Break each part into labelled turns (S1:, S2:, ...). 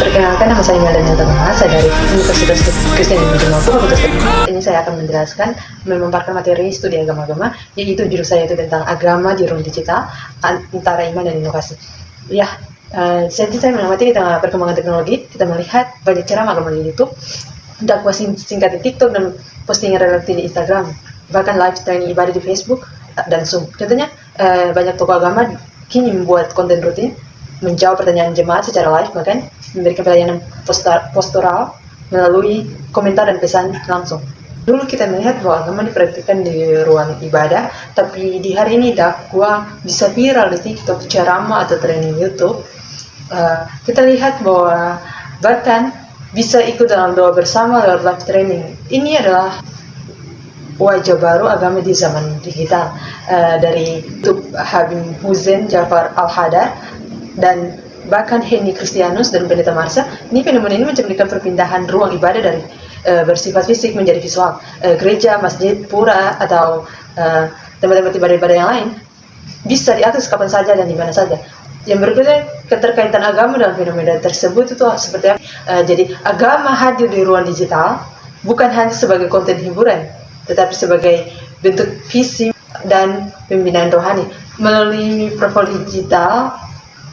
S1: Perkenalkan, nama saya Melania Tanaha, saya dari Universitas Kristen Indonesia Fakultas Teknik. Ini saya akan menjelaskan, memaparkan materi studi agama-agama, yaitu judul saya itu tentang agama di ruang digital, antara iman dan inovasi. Ya, saya mengamati di tengah perkembangan teknologi, kita melihat banyak ceramah agama di YouTube, dakwah singkat di TikTok, dan postingan relatif di Instagram, bahkan live streaming ibadah di Facebook dan Zoom. Contohnya, banyak tokoh agama kini membuat konten rutin, menjawab pertanyaan jemaat secara live, bahkan memberikan pelayanan postural melalui komentar dan pesan langsung. Dulu kita melihat bahwa agama dipraktikkan di ruang ibadah, tapi di hari ini dakwah bisa viral di TikTok, ceramah atau training YouTube. Kita lihat bahwa bahkan bisa ikut dalam doa bersama lewat live training. Ini adalah wajah baru agama di zaman digital, dari YouTube Habib Hussein Jafar Al-Hadar dan bahkan Henny Christianus dan Pendeta Marsha. Ini fenomena ini mencerminkan perpindahan ruang ibadah dari bersifat fisik menjadi visual. Gereja, masjid, pura, atau tempat-tempat ibadah yang lain bisa diakses kapan saja dan di mana saja. Yang berikutnya, keterkaitan agama dalam fenomena tersebut itu seperti apa? Jadi agama hadir di ruang digital bukan hanya sebagai konten hiburan, tetapi sebagai bentuk visi dan pembinaan rohani. Melalui profil digital,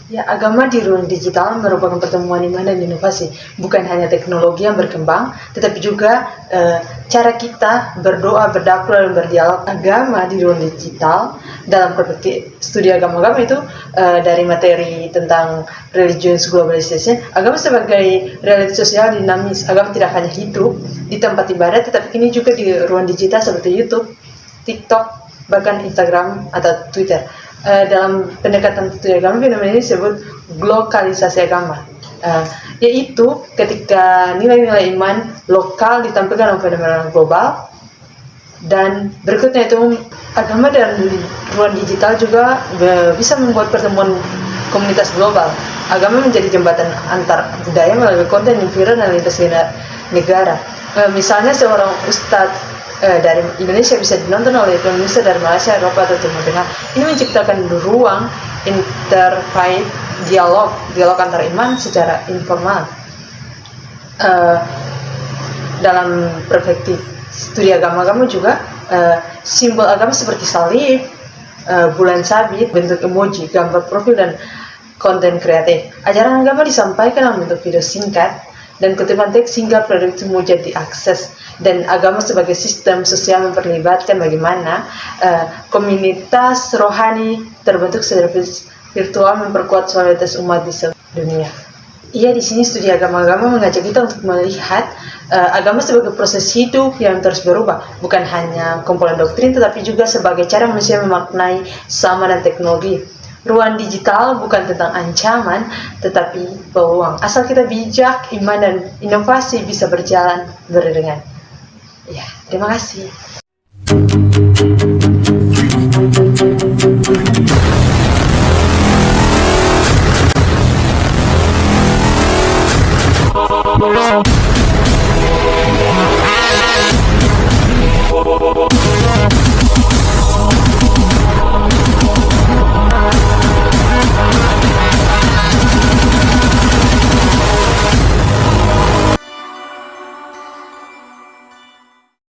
S1: ya, agama di ruang digital merupakan pertemuan iman dan inovasi. Bukan hanya teknologi yang berkembang, tetapi juga cara kita berdoa, berdakwah, dan berdialog. Agama di ruang digital dalam perspektif studi agama-agama itu, dari materi tentang religious globalization, agama sebagai realitas sosial dinamis. Agama tidak hanya hidup di tempat ibadah, tetapi kini juga di ruang digital seperti YouTube, TikTok, bahkan Instagram atau Twitter. Dalam pendekatan studi agama, fenomena ini disebut globalisasi agama, yaitu ketika nilai-nilai iman lokal ditampilkan dalam fenomena global. Dan berikutnya itu, agama dalam ruang digital juga bisa membuat pertemuan komunitas global. Agama menjadi jembatan antar budaya melalui konten yang viral dan lintas negara. Misalnya seorang ustadz dari Indonesia bisa dinonton oleh pemirsa dari Malaysia, Eropa, atau Timur Tengah. Ini menciptakan ruang interfaith dialog antar iman secara informal. Dalam perspektif studi agama-agama juga, simbol agama seperti salib, bulan sabit, bentuk emoji, gambar profil, dan konten kreatif. Ajaran agama disampaikan dalam bentuk video singkat dan kutipan teks sehingga produk itu mudah diakses. Dan agama sebagai sistem sosial memperlibatkan bagaimana komunitas rohani terbentuk secara virtual, memperkuat solidaritas umat di seluruh dunia. Iya, di sini studi agama-agama mengajak kita untuk melihat agama sebagai proses hidup yang terus berubah, bukan hanya kumpulan doktrin, tetapi juga sebagai cara manusia memaknai sama dan teknologi. Ruang digital bukan tentang ancaman, tetapi peluang. Asal kita bijak, iman dan inovasi bisa berjalan beriringan. Ya, terima kasih.